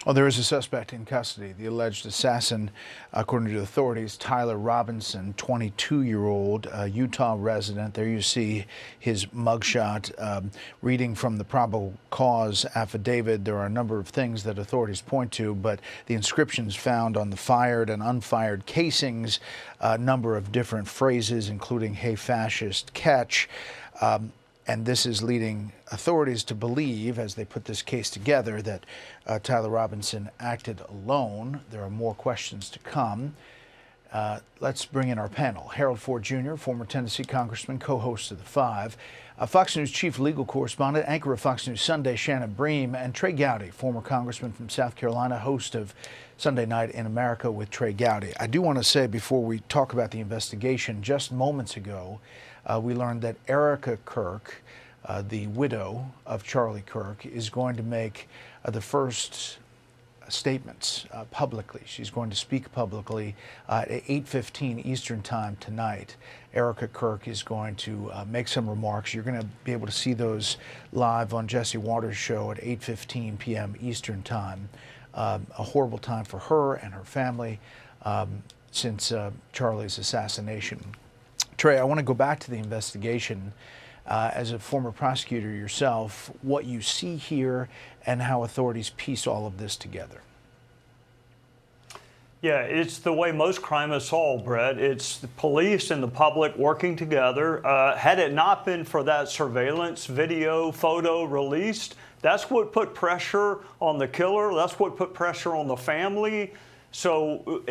Well, there is a suspect in custody. The alleged assassin, according to authorities, Tyler Robinson, 22-year-old Utah resident. There you see his mugshot. Reading from the probable cause affidavit, there are a number of things that authorities point to, but the inscriptions found on the fired and unfired casings, a number of different phrases, including "Hey fascist, catch." And this is leading authorities to believe, as they put this case together, that Tyler Robinson acted alone. There are more questions to come. Let's bring in our panel. Harold Ford Jr., former Tennessee congressman, co-host of The Five. Fox News chief legal correspondent, anchor of Fox News Sunday, Shannon Bream, and Trey Gowdy, former congressman from South Carolina, host of Sunday Night in America with Trey Gowdy. I do want to say, before we talk about the investigation, just moments ago, we learned that Erica Kirk, the widow of Charlie Kirk, is going to make the first statements publicly. She's going to speak publicly at 8:15 Eastern Time tonight. Erica Kirk is going to make some remarks. You're going to be able to see those live on Jesse Waters' show at 8:15 p.m. Eastern Time. A horrible time for her and her family since Charlie's assassination. Trey, I want to go back to the investigation. As a former prosecutor yourself, what you see here and how authorities piece all of this together. Yeah, it's the way most crime is solved, Brett. It's the police and the public working together. Had it not been for that surveillance video, photo released, that's what put pressure on the killer. That's what put pressure on the family. So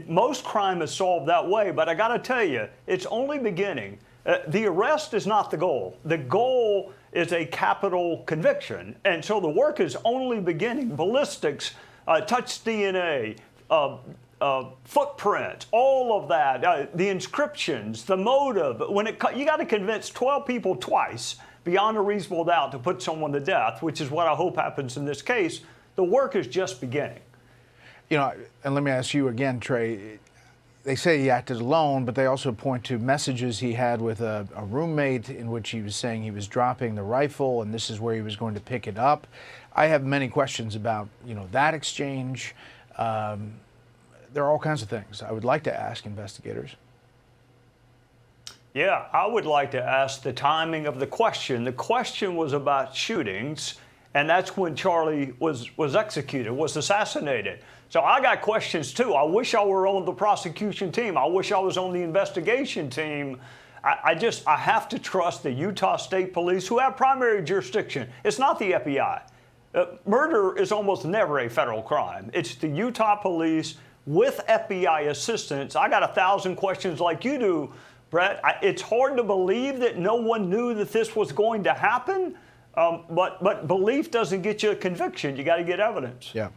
most crime is solved that way. But I got to tell you, it's only beginning. The arrest is not the goal. The goal is a capital conviction. And so the work is only beginning. Ballistics, touch DNA, footprints, all of that, the inscriptions, the motive. You got to convince 12 people twice beyond a reasonable doubt to put someone to death, which is what I hope happens in this case. The work is just beginning. You know, and let me ask you again, Trey. They say he acted alone, but they also point to messages he had with a roommate in which he was saying he was dropping the rifle and this is where he was going to pick it up. I have many questions about, that exchange. There are all kinds of things I would like to ask investigators. Yeah, I would like to ask the timing of the question. The question was about shootings, and that's when Charlie was executed, was assassinated. So I got questions too. I wish I were on the prosecution team. I wish I was on the investigation team. I have to trust the Utah State Police, who have primary jurisdiction. It's not the FBI. Murder is almost never a federal crime. It's the Utah Police with FBI assistance. I got 1,000 questions like you do, Brett. It's hard to believe that no one knew that this was going to happen, but belief doesn't get you a conviction. You got to get evidence. Yeah.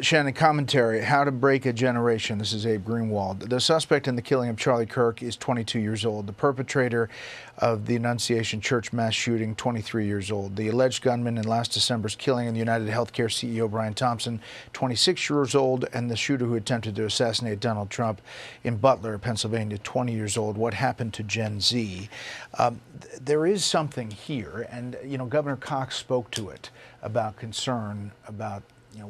Shannon, commentary, how to break a generation. This is Abe Greenwald. The suspect in the killing of Charlie Kirk is 22 years old. The perpetrator of the Annunciation Church mass shooting, 23 years old. The alleged gunman in last December's killing of the United Healthcare CEO Brian Thompson, 26 years old. And the shooter who attempted to assassinate Donald Trump in Butler, Pennsylvania, 20 years old. What happened to Gen Z? There is something here, and Governor Cox spoke to it about concern about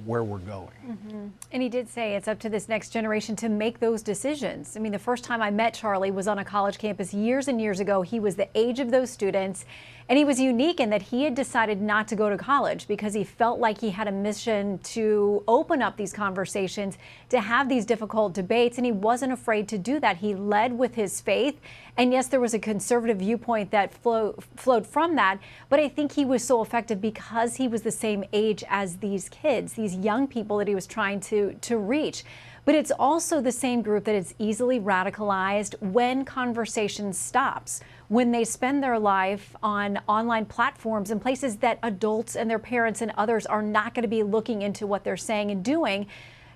where we're going. Mm-hmm. And he did say it's up to this next generation to make those decisions. I mean, the first time I met Charlie was on a college campus years and years ago. He was the age of those students, and he was unique in that he had decided not to go to college because he felt like he had a mission to open up these conversations, to have these difficult debates, and he wasn't afraid to do that. He led with his faith, and yes, there was a conservative viewpoint that flowed from that, but I think he was so effective because he was the same age as these kids, these young people that he was trying to reach. But it's also the same group that is easily radicalized when conversation stops, when they spend their life on online platforms and places that adults and their parents and others are not going to be looking into what they're saying and doing.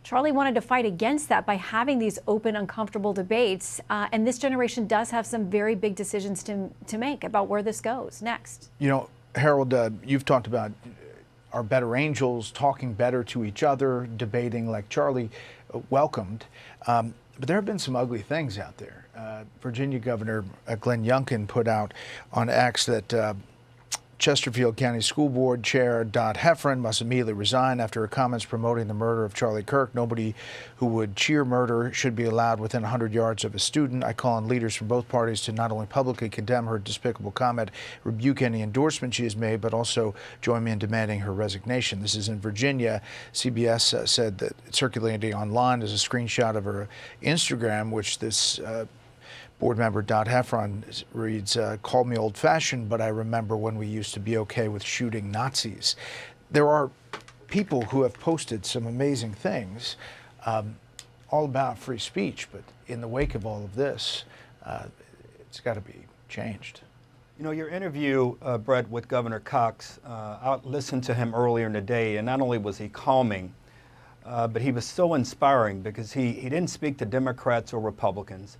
Charlie wanted to fight against that by having these open, uncomfortable debates. And this generation does have some very big decisions to make about where this goes next. Harold, you've talked about our better angels talking better to each other, debating like Charlie welcomed. But there have been some ugly things out there. Virginia Governor Glenn Youngkin put out on X that Chesterfield County School Board Chair Dot Heffron must immediately resign after her comments promoting the murder of Charlie Kirk. Nobody who would cheer murder should be allowed within 100 yards of a student. I call on leaders from both parties to not only publicly condemn her despicable comment, rebuke any endorsement she has made, but also join me in demanding her resignation. This is in Virginia. CBS said that circulating online is a screenshot of her Instagram, which this board member Dot Heffron reads, called me old-fashioned, but I remember when we used to be okay with shooting Nazis. There are people who have posted some amazing things all about free speech, but in the wake of all of this, it's got to be changed. You know, your interview, Brett, with Governor Cox, I listened to him earlier in the day, and not only was he calming, but he was so inspiring because he didn't speak to Democrats or Republicans.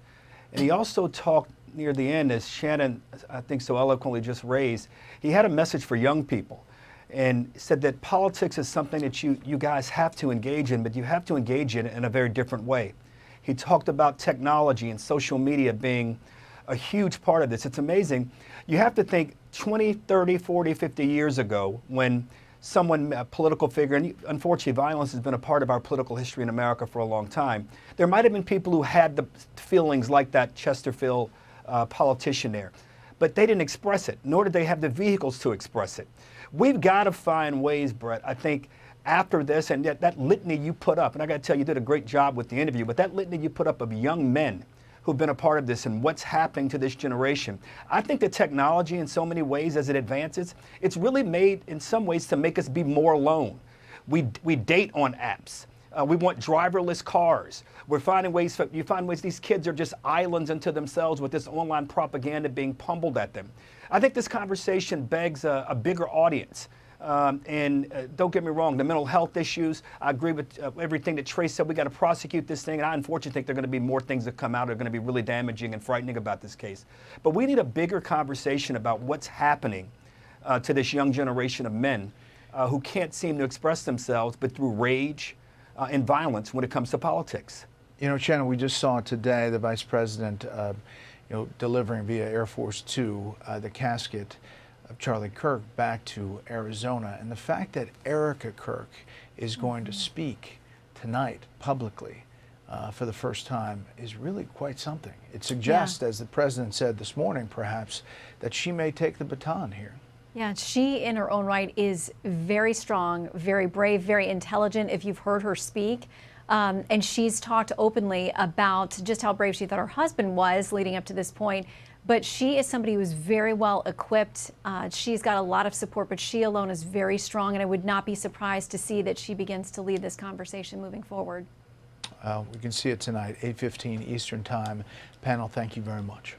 And he also talked near the end, as Shannon, I think, so eloquently just raised, he had a message for young people and said that politics is something that you guys have to engage in, but you have to engage in a very different way. He talked about technology and social media being a huge part of this. It's amazing. You have to think 20, 30, 40, 50 years ago when someone, a political figure, and unfortunately violence has been a part of our political history in America for a long time. There might have been people who had the feelings like that Chesterfield politician there, but they didn't express it, nor did they have the vehicles to express it. We've got to find ways, Brett, I think, after this, and that litany you put up, and I got to tell you, you did a great job with the interview, but that litany you put up of young men who've been a part of this and what's happening to this generation. I think the technology in so many ways as it advances, it's really made in some ways to make us be more alone. We date on apps. We want driverless cars. We're finding ways, these kids are just islands unto themselves with this online propaganda being pummeled at them. I think this conversation begs a bigger audience. Don't get me wrong, the mental health issues, I agree with everything that Trey said. We got to prosecute this thing, and I unfortunately think there are going to be more things that come out that are going to be really damaging and frightening about this case. But we need a bigger conversation about what's happening to this young generation of men who can't seem to express themselves but through rage and violence when it comes to politics. You know, Shannon, we just saw today the Vice President delivering via Air Force Two the casket of Charlie Kirk back to Arizona. And the fact that Erica Kirk is going to speak tonight publicly for the first time is really quite something. It suggests, as the president said this morning, perhaps, that she may take the baton here. Yeah, she in her own right is very strong, very brave, very intelligent, if you've heard her speak. And she's talked openly about just how brave she thought her husband was leading up to this point. But she is somebody who is very well equipped. She's got a lot of support, but she alone is very strong, and I would not be surprised to see that she begins to lead this conversation moving forward. We can see it tonight, 8:15 Eastern Time. Panel, thank you very much.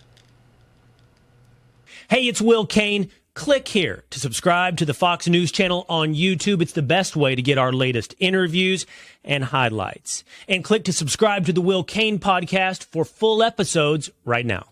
Hey, it's Will Cain. Click here to subscribe to the Fox News channel on YouTube. It's the best way to get our latest interviews and highlights. And click to subscribe to the Will Cain podcast for full episodes right now.